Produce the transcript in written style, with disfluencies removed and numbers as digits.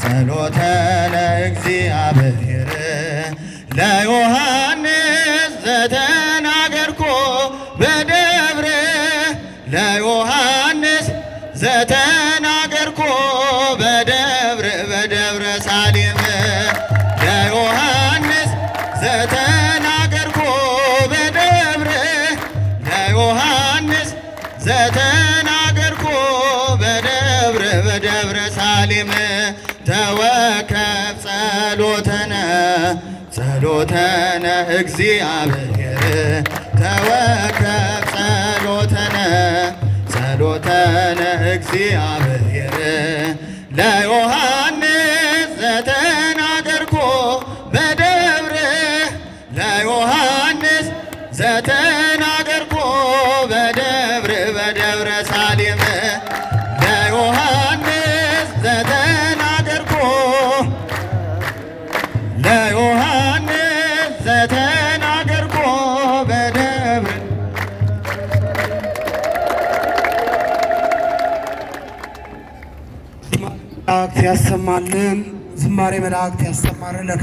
ጸሎተ ለእግዚአብሔር ለዮሐንስ ዘተናገርኮ በደብረ ለዮሐንስ ዘተናገርኮ በደብረ ሳሌም ለዮሐንስ ዘተናገርኮ በደብረ ለዮሐንስ ዘተናገርኮ በደብረ ሳሌም ተወከብ ጸሎተነ እግዚአብሔር ተወከብ ጸሎተነ እግዚአብሔር ለዮሐንስ ዘተናገርኮ በደብረ ለዮሐንስ ዘተናገርኮ በደብረ ሳሌም ለዮሐንስ ዘተናገርኮ ለዮሐንስ ዘተናገርኮ በደብረ መላእክት ያሰማልን። ዝማሬ መላእክት ያሰማልን።